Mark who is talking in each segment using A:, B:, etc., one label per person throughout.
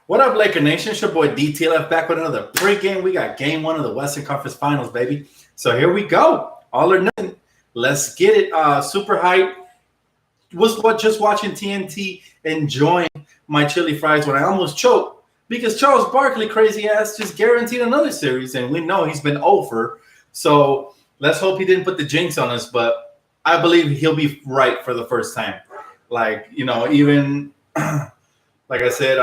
A: What up, Laker Nation? It's your boy DTLF back with another pregame. We got game one of the Western Conference Finals, baby. So here we go. All or nothing. Let's get it. Super hype. Just watching TNT, enjoying my chili fries when I almost choked because Charles Barkley, crazy ass, just guaranteed another series, and we know he's been over. So let's hope he didn't put the jinx on us, but I believe he'll be right for the first time. Like, even like I said,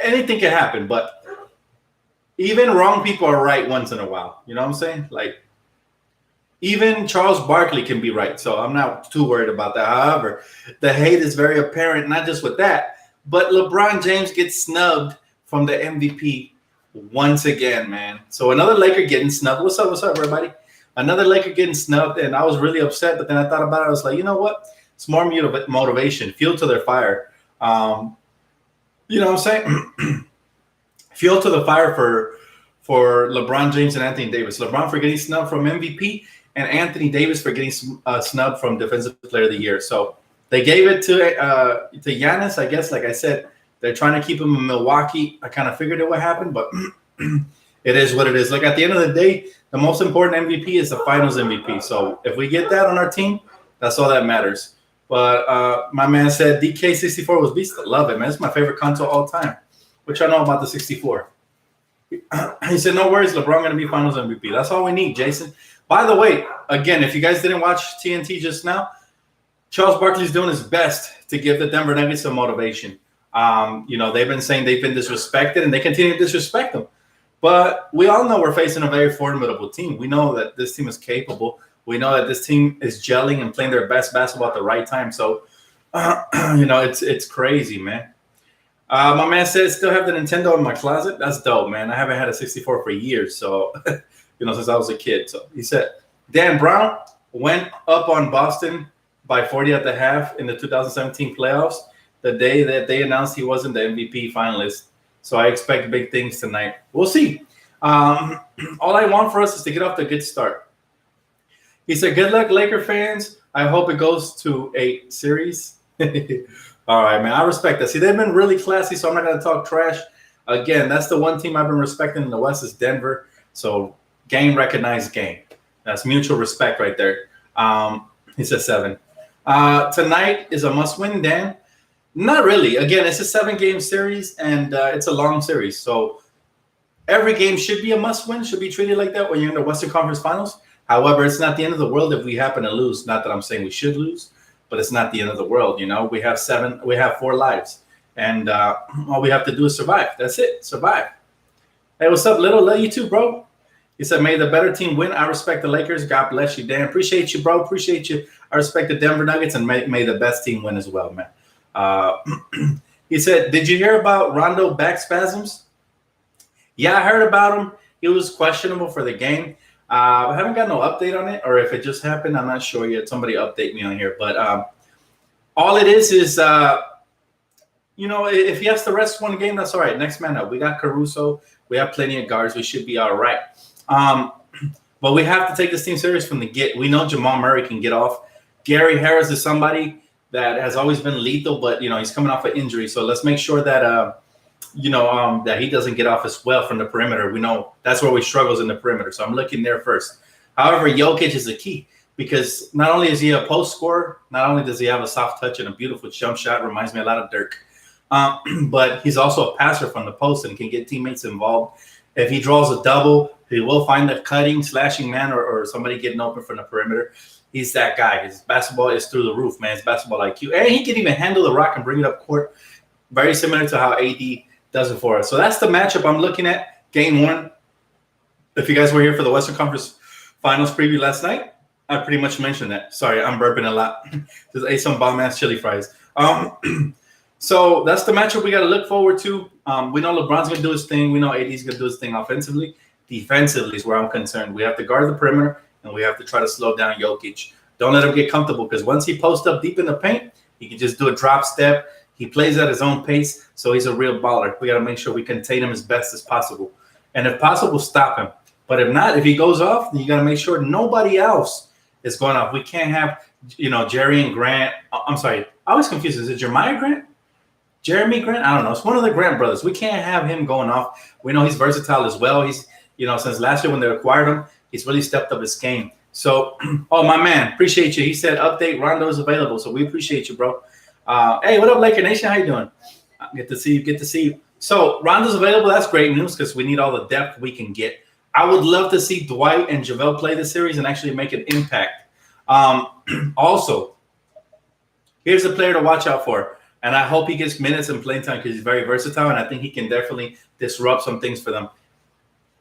A: anything can happen, but even wrong people are right once in a while. You know what I'm saying? Like, even Charles Barkley can be right, so I'm not too worried about that. However, the hate is very apparent, not just with that, but LeBron James gets snubbed from the MVP once again, man. So another Laker getting snubbed. What's up, everybody? Another Laker getting snubbed, and I was really upset, but then I thought about it. I was like, you know what? It's more motivation, fuel to their fire. You know what I'm saying? Fuel to the fire for LeBron James and Anthony Davis. LeBron for getting snubbed from MVP, and Anthony Davis for getting snubbed from Defensive Player of the Year. So they gave it to Giannis. I guess, like I said, they're trying to keep him in Milwaukee. I kind of figured it would happen, but it is what it is. Like, at the end of the day, the most important MVP is the Finals MVP. So if we get that on our team, that's all that matters. But my man said DK64 was beast. I love it, man. It's my favorite console all time. What y'all know about the 64? He said, no worries, LeBron going to be Finals MVP. That's all we need, Jason. By the way, again, if you guys didn't watch TNT just now, Charles Barkley's doing his best to give the Denver Nuggets some motivation. They've been saying they've been disrespected, and they continue to disrespect them. But we all know we're facing a very formidable team. We know that this team is capable. We know that this team is gelling and playing their best basketball at the right time. So, it's crazy, man. My man says, still have the Nintendo in my closet. That's dope, man. I haven't had a 64 for years. So, since I was a kid. So he said, Dan Brown went up on Boston by 40 at the half in the 2017 playoffs the day that they announced he wasn't the MVP finalist. So I expect big things tonight. We'll see. All I want for us is to get off to a good start. He said, good luck, Laker fans. I hope it goes to a series. All right, man. I respect that. See, they've been really classy, so I'm not going to talk trash. Again, that's the one team I've been respecting in the West is Denver. So game recognized game. That's mutual respect right there. He said 7. Tonight is a must-win, Dan. Not really. Again, it's a 7-game series, and it's a long series. So every game should be a must-win, should be treated like that when you're in the Western Conference Finals. However, it's not the end of the world if we happen to lose. Not that I'm saying we should lose, but it's not the end of the world. We have 4 lives, and all we have to do is survive. That's it. Survive. Hey, what's up, Little? Love you too, bro. He said, may the better team win. I respect the Lakers. God bless you, Dan. Appreciate you, bro. Appreciate you. I respect the Denver Nuggets, and may the best team win as well, man. He said, did you hear about Rondo back spasms? Yeah, I heard about him. He was questionable for the game. I haven't got no update on it, or if it just happened, I'm not sure yet. Somebody update me on here. But all it is if he has to rest one game, that's all right. Next man up. We got Caruso. We have plenty of guards. We should be all right. But we have to take this team serious from the get. We know Jamal Murray can get off. Gary Harris is somebody that has always been lethal, but, he's coming off an injury. So let's make sure that that he doesn't get off as well from the perimeter. We know that's where we struggles in the perimeter. So I'm looking there first. However, Jokic is the key because not only is he a post scorer, not only does he have a soft touch and a beautiful jump shot, reminds me a lot of Dirk, but he's also a passer from the post and can get teammates involved. If he draws a double, he will find the cutting, slashing man or somebody getting open from the perimeter. He's that guy. His basketball is through the roof, man. His basketball IQ. And he can even handle the rock and bring it up court. Very similar to how AD does it for us. So that's the matchup I'm looking at. Game 1. If you guys were here for the Western Conference Finals preview last night, I pretty much mentioned that. Sorry, I'm burping a lot. Just ate some bomb-ass chili fries. So that's the matchup we got to look forward to. We know LeBron's going to do his thing. We know AD's going to do his thing offensively. Defensively is where I'm concerned. We have to guard the perimeter, and we have to try to slow down Jokic. Don't let him get comfortable because once he posts up deep in the paint, he can just do a drop step. He plays at his own pace, so he's a real baller. We got to make sure we contain him as best as possible. And if possible, stop him. But if not, if he goes off, then you got to make sure nobody else is going off. We can't have, Jerry and Grant. I'm sorry. I was confused. Is it Jeremiah Grant? Jeremy Grant. I don't know. It's one of the Grant brothers. We can't have him going off. We know he's versatile as well. He's, since last year when they acquired him, he's really stepped up his game. So, oh, my man, appreciate you. He said update, Rondo is available. So we appreciate you, bro. Hey, what up, Laker Nation? How you doing? Good to see you. So Rondo's available. That's great news because we need all the depth we can get. I would love to see Dwight and JaVale play this series and actually make an impact. Also, here's a player to watch out for. And I hope he gets minutes and playing time because he's very versatile, and I think he can definitely disrupt some things for them.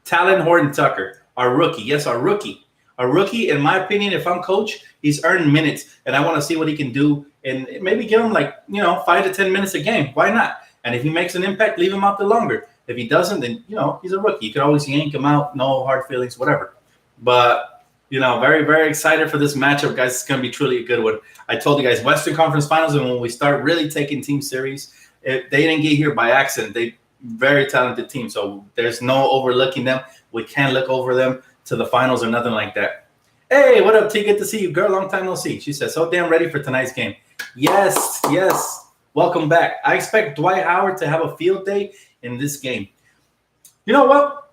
A: Talen Horton-Tucker, our rookie. Yes, our rookie. A rookie, in my opinion, if I'm coach, he's earned minutes, and I want to see what he can do and maybe give him 5 to 10 minutes a game. Why not? And if he makes an impact, leave him out there longer. If he doesn't, then, he's a rookie. You can always yank him out. No hard feelings, whatever. But, very, very excited for this matchup, guys. It's going to be truly a good one. I told you guys, Western Conference Finals, and when we start really taking team series, they didn't get here by accident. They very talented team, so there's no overlooking them. We can't look over them to the finals or nothing like that. Hey, what up, T? Good to see you, girl. Long time no see. She said, so damn ready for tonight's game. Yes. Welcome back. I expect Dwight Howard to have a field day in this game. You know what?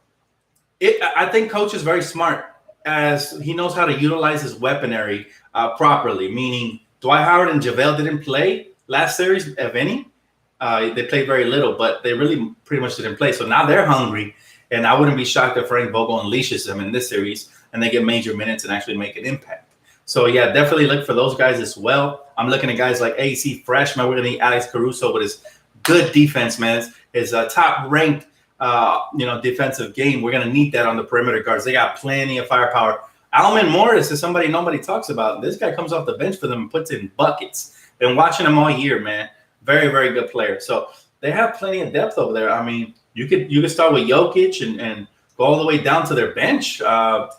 A: I think coach is very smart as he knows how to utilize his weaponry properly, meaning Dwight Howard and JaVale didn't play last series, if any. They played very little, but they really pretty much didn't play. So now they're hungry, and I wouldn't be shocked if Frank Vogel unleashes them in this series and they get major minutes and actually make an impact. So, yeah, definitely look for those guys as well. I'm looking at guys like AC Freshman. We're going to need Alex Caruso with his good defense, man. His top-ranked, defensive game. We're going to need that on the perimeter guards. They got plenty of firepower. Alman Morris is somebody nobody talks about. This guy comes off the bench for them and puts in buckets. Been watching him all year, man. Very, very good player. So they have plenty of depth over there. I mean, you could start with Jokic and go all the way down to their bench. I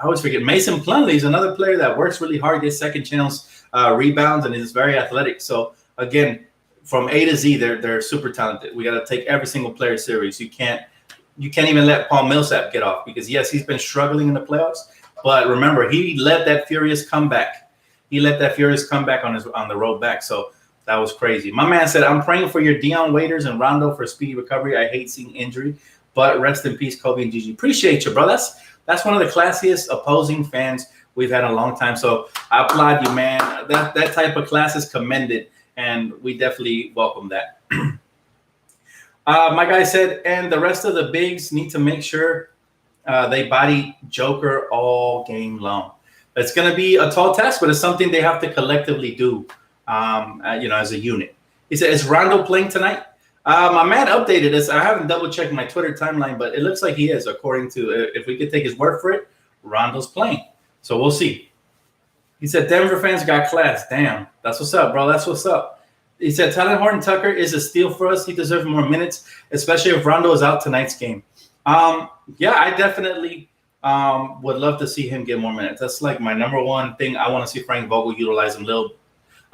A: always forget. Mason Plumlee is another player that works really hard, gets second chance rebounds, and is very athletic. So, again, from A to Z, they're super talented. We got to take every single player serious. You can't even let Paul Millsap get off because, yes, he's been struggling in the playoffs. But remember, he led that furious comeback. On the road back. So that was crazy. My man said, I'm praying for your Dion Waiters and Rondo for speedy recovery. I hate seeing injury, but rest in peace, Kobe and Gigi. Appreciate you, bro. That's one of the classiest opposing fans we've had in a long time. So I applaud you, man. That type of class is commended, and we definitely welcome that. My guy said, and the rest of the bigs need to make sure they body Joker all game long. It's going to be a tall task, but it's something they have to collectively do, as a unit. He said, is Rondo playing tonight? My man updated us. I haven't double-checked my Twitter timeline, but it looks like he is, according to if we could take his word for it, Rondo's playing. So we'll see. He said, Denver fans got class. Damn. That's what's up, bro. That's what's up. He said, Talen Horton-Tucker is a steal for us. He deserves more minutes, especially if Rondo is out tonight's game. Yeah, I definitely would love to see him get more minutes. That's like my number one thing. I want to see Frank Vogel utilize him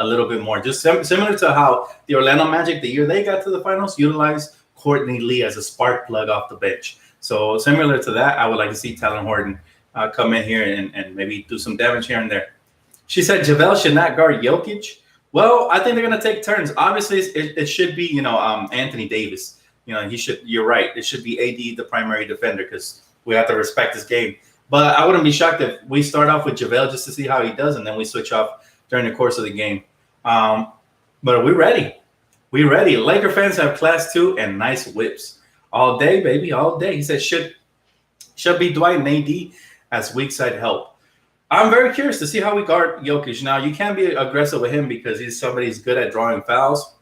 A: a little bit more. Just similar to how the Orlando Magic, the year they got to the finals, utilized Courtney Lee as a spark plug off the bench. So similar to that, I would like to see Talen Horton come in here and maybe do some damage here and there. She said JaVale should not guard Jokic. Well, I think they're going to take turns. Obviously, it should be, Anthony Davis. You're right. It should be AD, the primary defender, because we have to respect his game. But I wouldn't be shocked if we start off with JaVale just to see how he does, and then we switch off during the course of the game. But we're ready. We're ready. Laker fans have class too and nice whips. All day, baby, all day. He said should be Dwight and AD as weak side help. I'm very curious to see how we guard Jokic. Now, you can't be aggressive with him because he's somebody who's good at drawing fouls.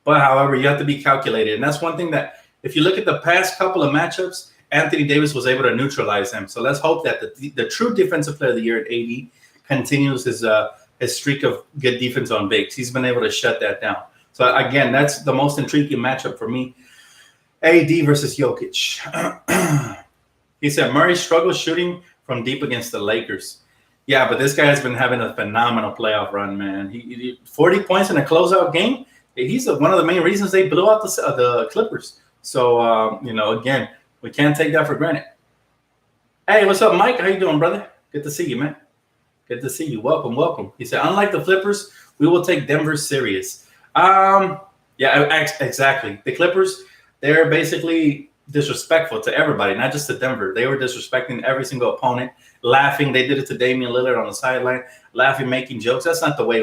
A: But, however, you have to be calculated. And that's one thing that if you look at the past couple of matchups, Anthony Davis was able to neutralize him. So let's hope that the true defensive player of the year at AD continues his streak of good defense on bigs. He's been able to shut that down. So, again, that's the most intriguing matchup for me. AD versus Jokic. He said Murray struggles shooting from deep against the Lakers. Yeah, but this guy has been having a phenomenal playoff run, man. He 40 points in a closeout game. He's one of the main reasons they blew out the Clippers. So, again, we can't take that for granted. Hey, what's up, Mike? How you doing, brother? Good to see you, man. Good to see you. Welcome, welcome. He said, unlike the Clippers, we will take Denver serious. Exactly. The Clippers, they're basically disrespectful to everybody, not just to Denver. They were disrespecting every single opponent, laughing. They did it to Damian Lillard on the sideline, laughing, making jokes. That's not the way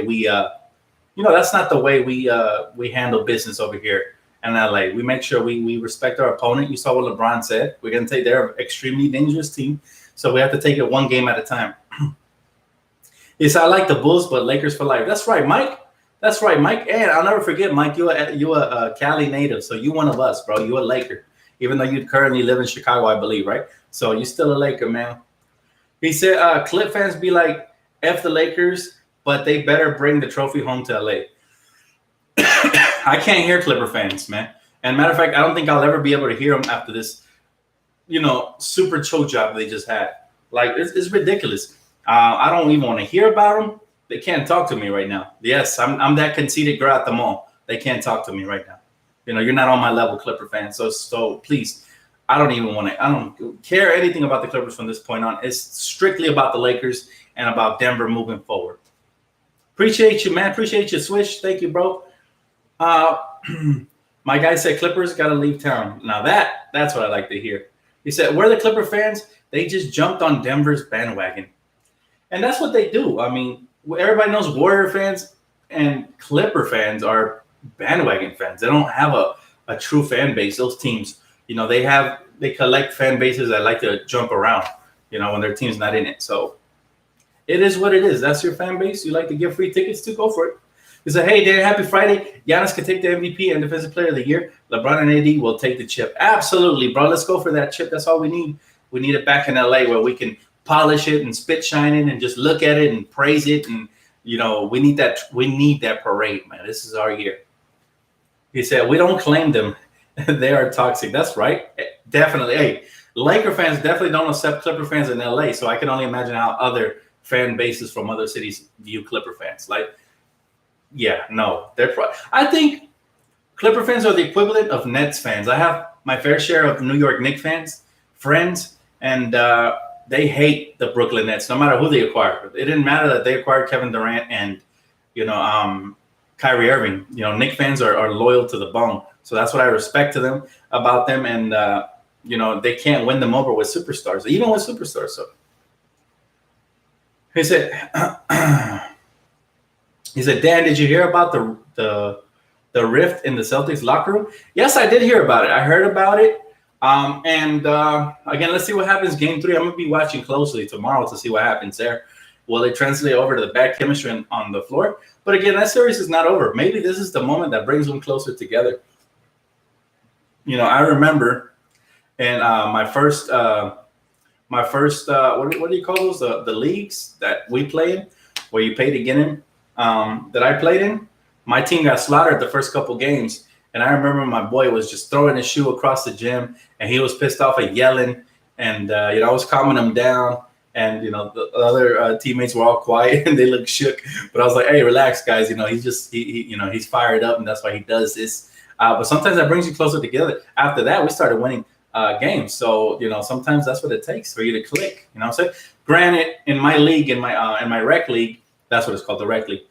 A: that's not the way we handle business over here in LA. We make sure we respect our opponent. You saw what LeBron said. We're gonna take they're an extremely dangerous team, so we have to take it one game at a time. Yes, I like the Bulls, but Lakers for life. That's right, Mike. That's right, Mike. And I'll never forget, Mike. You a Cali native, so you one of us, bro. You a Laker, even though you currently live in Chicago, I believe, right? So you still a Laker, man. He said, Clip fans be like, F the Lakers, but they better bring the trophy home to LA. I can't hear Clipper fans, man. And matter of fact, I don't think I'll ever be able to hear them after this, super choke job they just had. Like, it's ridiculous. I don't even want to hear about them. They can't talk to me right now. Yes, I'm that conceited girl at the mall. They can't talk to me right now. You're not on my level, Clipper fan. So please, I don't care anything about the Clippers from this point on. It's strictly about the Lakers and about Denver moving forward. Appreciate you, man. Appreciate you, Swish. Thank you, bro. My guy said Clippers got to leave town. Now that's what I like to hear. He said, we're the Clipper fans. They just jumped on Denver's bandwagon. And that's what they do. I mean, everybody knows Warrior fans and Clipper fans are bandwagon fans. They don't have a true fan base. Those teams, they collect fan bases that like to jump around, when their team's not in it. So it is what it is. That's your fan base. You like to give free tickets to, go for it. He said, hey, Dan, happy Friday. Giannis can take the MVP and Defensive Player of the Year. LeBron and AD will take the chip. Absolutely, bro. Let's go for that chip. That's all we need. We need it back in LA where we can polish it and spit shine it and just look at it and praise it. And, we need that parade, man. This is our year. He said, we don't claim them. They are toxic. That's right. Definitely. Hey, Laker fans definitely don't accept Clipper fans in LA. So I can only imagine how other fan bases from other cities view Clipper fans. I think Clipper fans are the equivalent of Nets fans. I have my fair share of New York Knicks friends, and they hate the Brooklyn Nets, no matter who they acquired. It didn't matter that they acquired Kevin Durant and, Kyrie Irving. Knicks fans are loyal to the bone. So that's what I respect to them about them. And, they can't win them over with superstars, even with superstars. So he said, Dan, did you hear about the rift in the Celtics locker room? Yes, I did hear about it. I heard about it. Again, let's see what happens game 3. I'm going to be watching closely tomorrow to see what happens there. Will it translate over to the bad chemistry on the floor? But again, that series is not over. Maybe this is the moment that brings them closer together. I remember in my first what do you call those? The leagues that we play in, where you pay to get in, that I played in, my team got slaughtered the first couple games. And I remember my boy was just throwing his shoe across the gym, and he was pissed off and yelling. And I was calming him down. And the other teammates were all quiet and they looked shook. But I was like, "Hey, relax, guys. He's fired up, and that's why he does this." But sometimes that brings you closer together. After that, we started winning games. So sometimes that's what it takes for you to click. You know what I'm saying? Granted, in my league, in my rec league, that's what it's called, the rec league.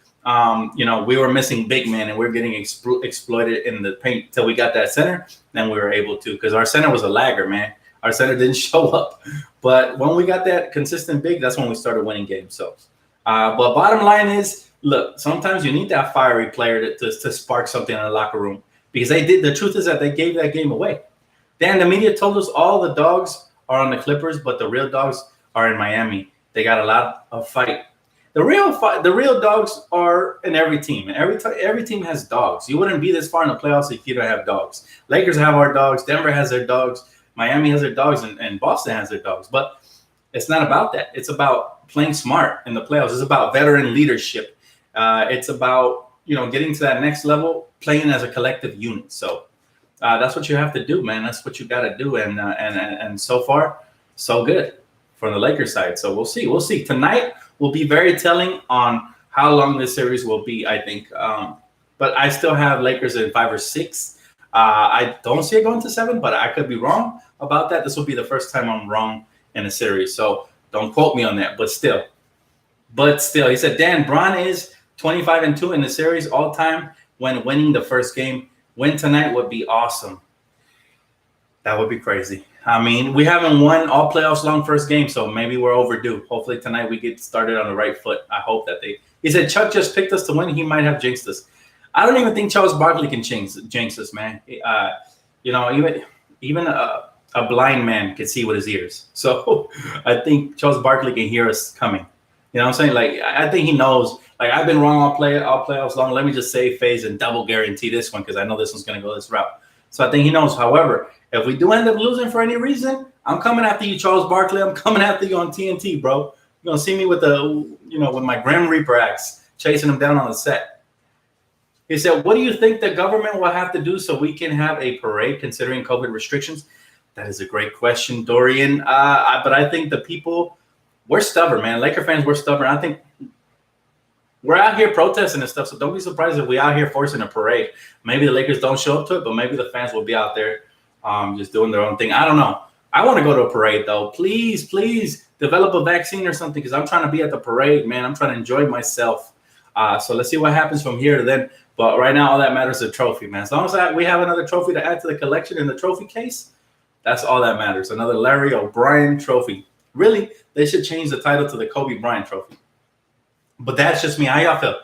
A: We were missing big men, and we are getting exploited in the paint till we got that center. Then we were able to, because our center was a lagger, man. Our center didn't show up. But when we got that consistent big, that's when we started winning games. So, but bottom line is, look, sometimes you need that fiery player to spark something in the locker room, because they did. The truth is that they gave that game away. Dan, the media told us all the dogs are on the Clippers, but the real dogs are in Miami. They got a lot of fight. The real dogs are in every team. Every team has dogs. You wouldn't be this far in the playoffs if you don't have dogs. Lakers have our dogs. Denver has their dogs. Miami has their dogs, and Boston has their dogs. But it's not about that. It's about playing smart in the playoffs. It's about veteran leadership. It's about getting to that next level, playing as a collective unit. So that's what you have to do, man. That's what you got to do. And so far, so good from the Lakers side. So we'll see. We'll see. Tonight will be very telling on how long this series will be, I think. But I still have Lakers in 5 or 6. I don't see it going to 7, but I could be wrong about that. This will be the first time I'm wrong in a series. So don't quote me on that. But still, he said, Dan, Bron is 25-2 in the series all time. when winning the first game. Win tonight would be awesome. That would be crazy. I mean, we haven't won all playoffs long first game, so maybe we're overdue. Hopefully tonight we get started on the right foot. I hope that he said Chuck just picked us to win. He might have jinxed us. I don't even think Charles Barkley can jinx us, man. Even a blind man can see with his ears. So I think Charles Barkley can hear us coming. You know what I'm saying? Like, I think he knows. Like, I've been wrong all playoffs long. Let me just save phase and double guarantee this one because I know this one's going to go this route. So I think he knows. However, if we do end up losing for any reason, I'm coming after you, Charles Barkley. I'm coming after you on TNT, bro. You're going to see me with with my Grim Reaper axe chasing him down on the set. He said, what do you think the government will have to do so we can have a parade considering COVID restrictions? That is a great question, Dorian. But I think the people, we're stubborn, man. Laker fans, we're stubborn. I think we're out here protesting and stuff, so don't be surprised if we out here forcing a parade. Maybe the Lakers don't show up to it, but maybe the fans will be out there just doing their own thing. I don't know. I want to go to a parade, though. Please, please develop a vaccine or something because I'm trying to be at the parade, man. I'm trying to enjoy myself. So let's see what happens from here to then. But right now, all that matters is a trophy, man. As long as we have another trophy to add to the collection in the trophy case, that's all that matters. Another Larry O'Brien trophy. Really, they should change the title to the Kobe Bryant trophy. But that's just me. How y'all feel?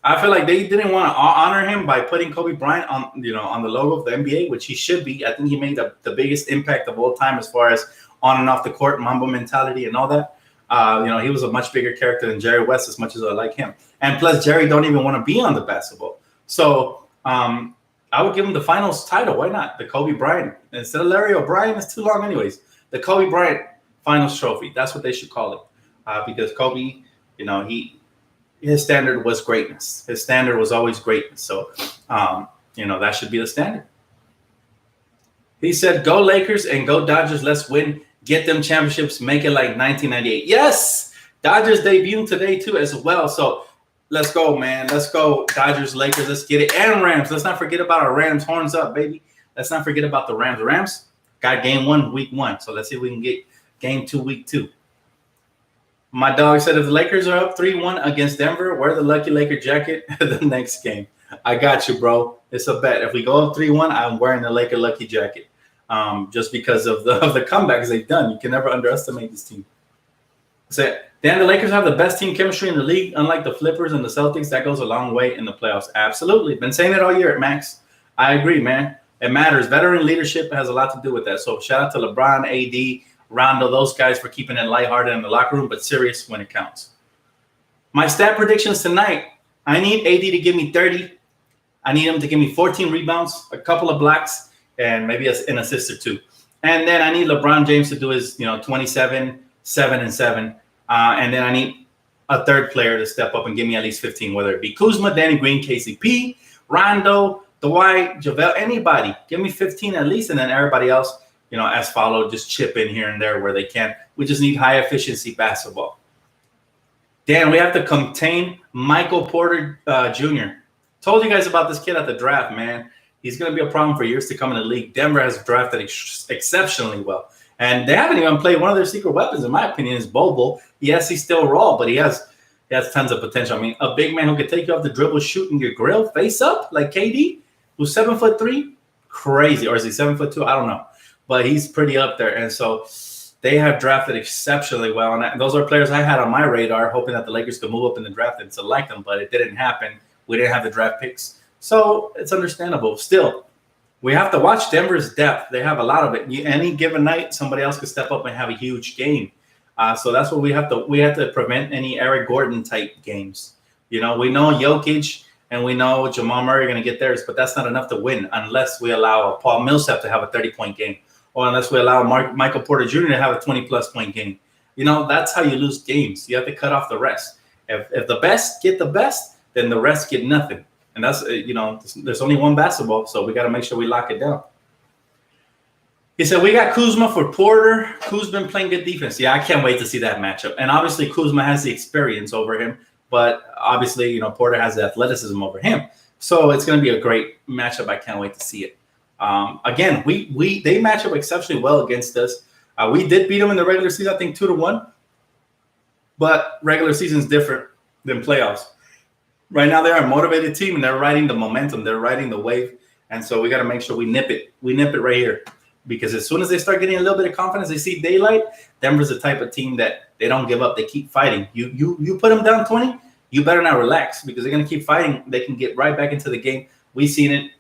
A: I feel like they didn't want to honor him by putting Kobe Bryant on the logo of the NBA, which he should be. I think he made the biggest impact of all time as far as on and off the court, Mamba mentality and all that. He was a much bigger character than Jerry West, as much as I like him. And plus, Jerry don't even want to be on the basketball. So I would give him the finals title. Why not? The Kobe Bryant. Instead of Larry O'Brien, it's too long anyways. The Kobe Bryant finals trophy. That's what they should call it. Because Kobe, his standard was greatness. His standard was always greatness. So, that should be the standard. He said, go Lakers and go Dodgers. Let's win. Get them championships. Make it like 1998. Yes! Dodgers debuting today, too, as well. So, let's go, man. Let's go. Dodgers, Lakers. Let's get it. And Rams. Let's not forget about our Rams. Horns up, baby. Let's not forget about the Rams. The Rams got game 1, week 1. So, let's see if we can get game 2, week 2. My dog said if the Lakers are up 3-1 against Denver, wear the Lucky Laker jacket the next game. I got you, bro. It's a bet. If we go up 3-1, I'm wearing the Laker Lucky jacket just because of the comebacks they've done. You can never underestimate this team. So, Dan, the Lakers have the best team chemistry in the league, unlike the Flippers and the Celtics. That goes a long way in the playoffs. Absolutely. Been saying it all year, Max. I agree, man. It matters. Veteran leadership has a lot to do with that. So shout out to LeBron, AD, Rondo, those guys for keeping it lighthearted in the locker room, but serious when it counts. My stat predictions tonight, I need AD to give me 30. I need him to give me 14 rebounds, a couple of blocks, and maybe an assist or 2. And then I need LeBron James to do his, 27, 7, and 7. And then I need a third player to step up and give me at least 15, whether it be Kuzma, Danny Green, KCP, Rondo, Dwight, JaVale, anybody. Give me 15 at least, and then everybody else, as followed, just chip in here and there where they can. We just need high-efficiency basketball. Dan, we have to contain Michael Porter Jr. Told you guys about this kid at the draft, man. He's going to be a problem for years to come in the league. Denver has drafted exceptionally well. And they haven't even played one of their secret weapons, in my opinion, is Bobo. Yes, he's still raw, but he has tons of potential. I mean, a big man who can take you off the dribble, shooting your grill face up like KD, who's 7'3", crazy. Or is he 7'2"? I don't know. But he's pretty up there. And so they have drafted exceptionally well. And those are players I had on my radar, hoping that the Lakers could move up in the draft and select them, but it didn't happen. We didn't have the draft picks. So it's understandable. Still, we have to watch Denver's depth. They have a lot of it. Any given night, somebody else could step up and have a huge game. So that's what we have to prevent any Eric Gordon type games. We know Jokic and we know Jamal Murray are going to get theirs, but that's not enough to win unless we allow Paul Millsap to have a 30-point game, or unless we allow Michael Porter Jr. to have a 20-plus point game. That's how you lose games. You have to cut off the rest. If the best get the best, then the rest get nothing. And that's, there's only one basketball, so we got to make sure we lock it down. He said, we got Kuzma for Porter. Kuzma's been playing good defense. Yeah, I can't wait to see that matchup. And obviously, Kuzma has the experience over him, but obviously, Porter has the athleticism over him. So it's going to be a great matchup. I can't wait to see it. Again, they match up exceptionally well against us. We did beat them in the regular season, I think 2-1. But regular season is different than playoffs. Right now, they're a motivated team, and they're riding the momentum. They're riding the wave, and so we got to make sure we nip it. We nip it right here, because as soon as they start getting a little bit of confidence, they see daylight. Denver's the type of team that they don't give up. They keep fighting. You put them down 20, you better not relax, because they're gonna keep fighting. They can get right back into the game. We've seen it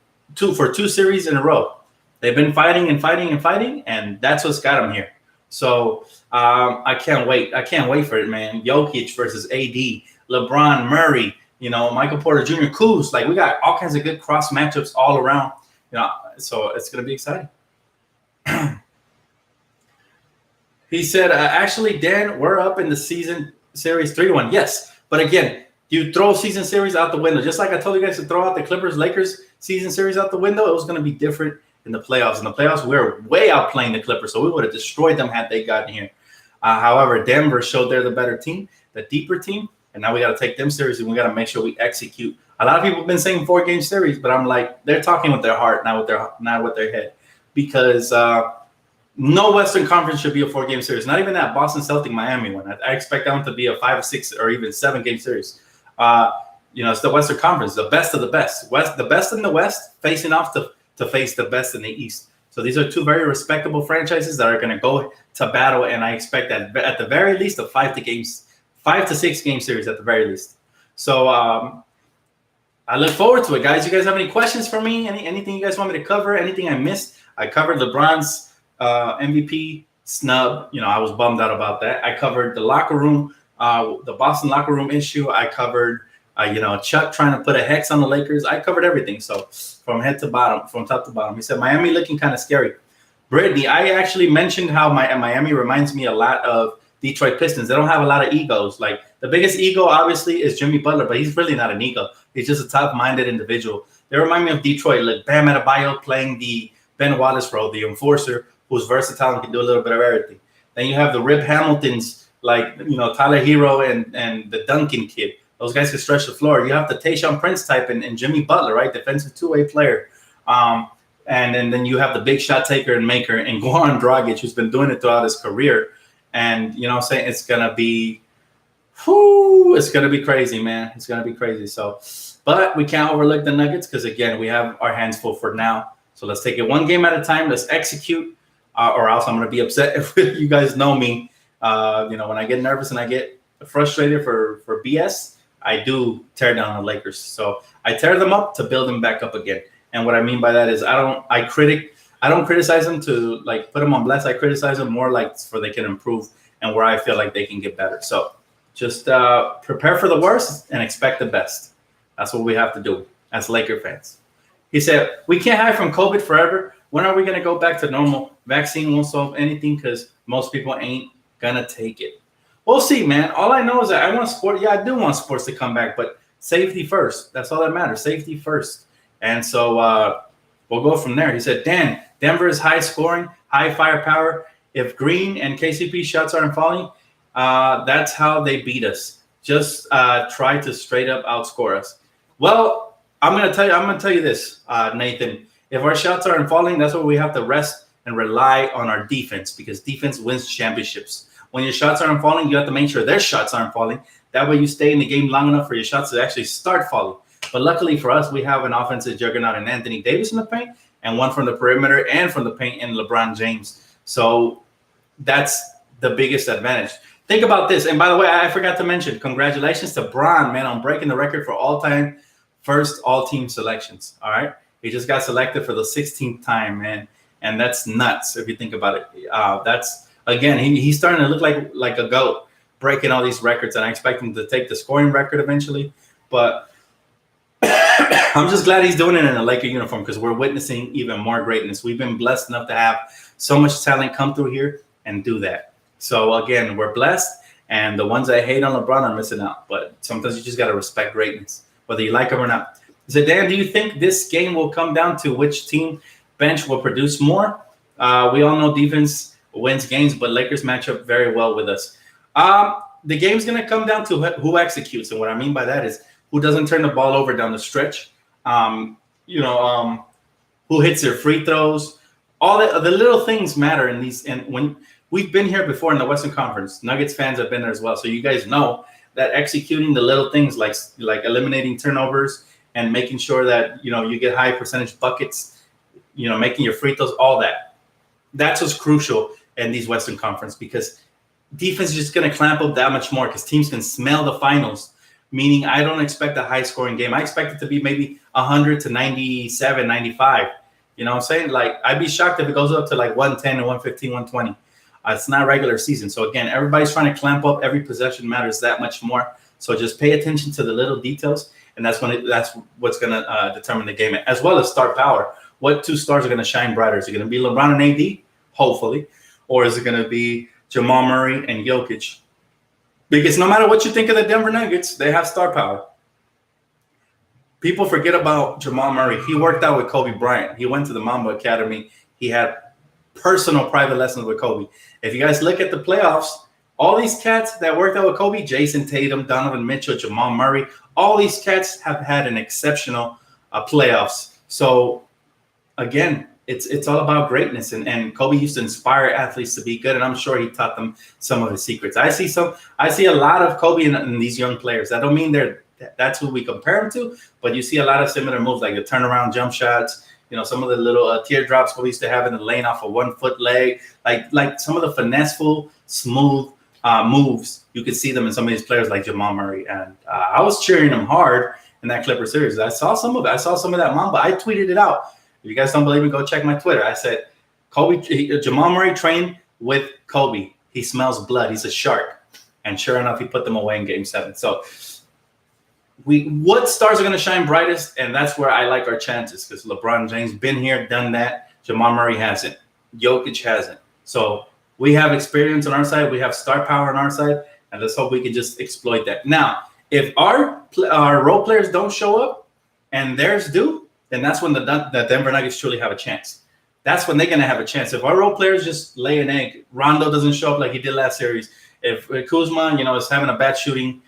A: for two series in a row. They've been fighting and fighting and fighting, and that's what's got them here. So I can't wait. I can't wait for it, man. Jokic versus AD, LeBron, Murray. Michael Porter Jr., Kuz. Like, we got all kinds of good cross matchups all around. So it's gonna be exciting. He said, actually, Dan, we're up in the season series 3-1. Yes, but again, you throw season series out the window. Just like I told you guys to throw out the Clippers-Lakers season series out the window, it was going to be different in the playoffs. In the playoffs, we were way outplaying the Clippers, so we would have destroyed them had they gotten here. However, Denver showed they're the better team, the deeper team, and now we got to take them seriously. We got to make sure we execute. A lot of people have been saying 4-game series, but I'm like, they're talking with their heart, not with their head, because no Western Conference should be a 4-game series. Not even that Boston Celtic Miami one. I expect that one to be a 5, 6, or even 7-game series. It's the Western Conference, the best of the best. The best in the West facing off to face the best in the East. So these are two very respectable franchises that are going to go to battle, and I expect that at the very least a 5 to 6 game series at the very least. So I look forward to it, guys. You guys have any questions for me? Anything you guys want me to cover? Anything I missed? I covered LeBron's MVP snub. I was bummed out about that. I covered the locker room, the Boston locker room issue. I covered, Chuck trying to put a hex on the Lakers. I covered everything. So from top to bottom. He said Miami looking kind of scary. Brittany, I actually mentioned how Miami reminds me a lot of Detroit Pistons. They don't have a lot of egos. Like, the biggest ego, obviously, is Jimmy Butler, but he's really not an ego. He's just a tough-minded individual. They remind me of Detroit, like Bam Adebayo playing the Ben Wallace role, the enforcer, who's versatile and can do a little bit of everything. Then you have the Rip Hamiltons, like, Tyler Hero and the Duncan kid. Those guys can stretch the floor. You have the Tayshaun Prince type and Jimmy Butler, right? Defensive two-way player. And then you have the big shot taker and maker and Goran Dragic, who's been doing it throughout his career. And, I'm saying, it's going to be crazy, man. It's going to be crazy. So, but we can't overlook the Nuggets because, again, we have our hands full for now. So let's take it one game at a time. Let's execute, or else I'm going to be upset. If you guys know me, when I get nervous and I get frustrated for BS, I do tear down the Lakers. So I tear them up to build them back up again. And what I mean by that is I don't criticize them to like put them on blast. I criticize them more like for they can improve and where I feel like they can get better. So just prepare for the worst and expect the best. That's what we have to do as Laker fans. He said, we can't hide from COVID forever. When are we going to go back to normal? Vaccine won't solve anything because most people ain't going to take it. We'll see, man. All I know is that I want sport. Yeah, I do want sports to come back, but safety first. That's all that matters. Safety first. And so we'll go from there. He said, Dan, Denver is high scoring, high firepower. If Green and KCP shots aren't falling, that's how they beat us. Just try to straight up outscore us. Well, I'm gonna tell you this, Nathan. If our shots aren't falling, that's where we have to rest and rely on our defense, because defense wins championships. When your shots aren't falling, you have to make sure their shots aren't falling. That way you stay in the game long enough for your shots to actually start falling. But luckily for us, we have an offensive juggernaut in Anthony Davis in the paint, and one from the perimeter and from the paint in LeBron James. So that's the biggest advantage. Think about this. And by the way, I forgot to mention, congratulations to Bron, man, on breaking the record for all-time first all-team selections. All right. He just got selected for the 16th time, man. And that's nuts if you think about it. That's, again, he's starting to look like a GOAT, breaking all these records. And I expect him to take the scoring record eventually. But I'm just glad he's doing it in a Laker uniform because we're witnessing even more greatness. We've been blessed enough to have so much talent come through here and do that. So, again, we're blessed. And the ones that hate on LeBron are missing out. But sometimes you just got to respect greatness, whether you like him or not. So, Dan, do you think this game will come down to which team bench will produce more? We all know defense wins games, but Lakers match up very well with us. The game's going to come down to who executes. And what I mean by that is who doesn't turn the ball over down the stretch, who hits their free throws. All the little things matter in these. And when we've been here before in the Western Conference, Nuggets fans have been there as well. So you guys know that executing the little things like eliminating turnovers and making sure that you get high percentage buckets, making your free throws, all that. That's what's crucial in these Western Conference, because defense is just going to clamp up that much more because teams can smell the finals. Meaning, I don't expect a high scoring game. I expect it to be maybe 100 to 97, 95. You know what I'm saying? Like, I'd be shocked if it goes up to like 110 and 115, 120. It's not regular season. So again, everybody's trying to clamp up. Every possession matters that much more. So just pay attention to the little details, and that's what's going to determine the game, as well as star power. What two stars are going to shine brighter? Is it going to be LeBron and AD, hopefully, or is it going to be Jamal Murray and Jokic? Because no matter what you think of the Denver Nuggets, they have star power. People forget about Jamal Murray. He worked out with Kobe Bryant. He went to the Mamba Academy. He had personal private lessons with Kobe. If you guys look at the playoffs, all these cats that worked out with Kobe, Jason Tatum, Donovan Mitchell, Jamal Murray, all these cats have had an exceptional playoffs. So again, it's all about greatness, and Kobe used to inspire athletes to be good, and I'm sure he taught them some of his secrets. I see a lot of Kobe in these young players. That don't mean that's who we compare him to, but you see a lot of similar moves, like the turnaround jump shots. Some of the little teardrops Kobe used to have in the lane off a 1 foot leg, like some of the finesseful, smooth moves. You could see them in some of these players like Jamal Murray, and I was cheering him hard in that Clipper series. I saw some of it. I saw some of that Mamba. I tweeted it out. If you guys don't believe me, go check my Twitter. I said, Jamal Murray trained with Kobe. He smells blood. He's a shark. And sure enough, he put them away in Game 7. So what stars are going to shine brightest? And that's where I like our chances, because LeBron James been here, done that. Jamal Murray hasn't. Jokic hasn't. So we have experience on our side. We have star power on our side. And let's hope we can just exploit that. Now, if our role players don't show up and theirs do, then that's when the Denver Nuggets truly have a chance. That's when they're going to have a chance. If our role players just lay an egg, Rondo doesn't show up like he did last series. If Kuzma, is having a bad shooting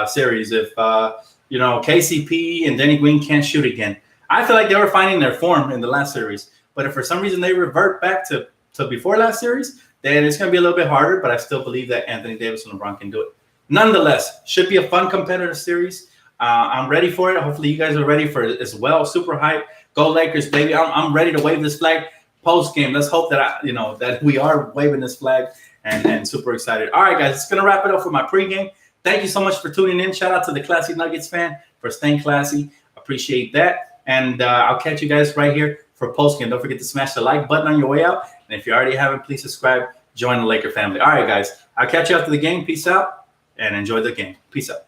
A: series. If, KCP and Danny Green can't shoot again. I feel like they were finding their form in the last series. But if for some reason they revert back to before last series, then it's going to be a little bit harder. But I still believe that Anthony Davis and LeBron can do it. Nonetheless, should be a fun competitive series. I'm ready for it. Hopefully you guys are ready for it as well. Super hype. Go Lakers, baby. I'm ready to wave this flag post game. Let's hope that that we are waving this flag and super excited. All right, guys, it's going to wrap it up for my pregame. Thank you so much for tuning in. Shout out to the Classy Nuggets fan for staying classy. Appreciate that. And I'll catch you guys right here for post game. Don't forget to smash the like button on your way out. And if you already haven't, please subscribe. Join the Laker family. All right, guys. I'll catch you after the game. Peace out and enjoy the game. Peace out.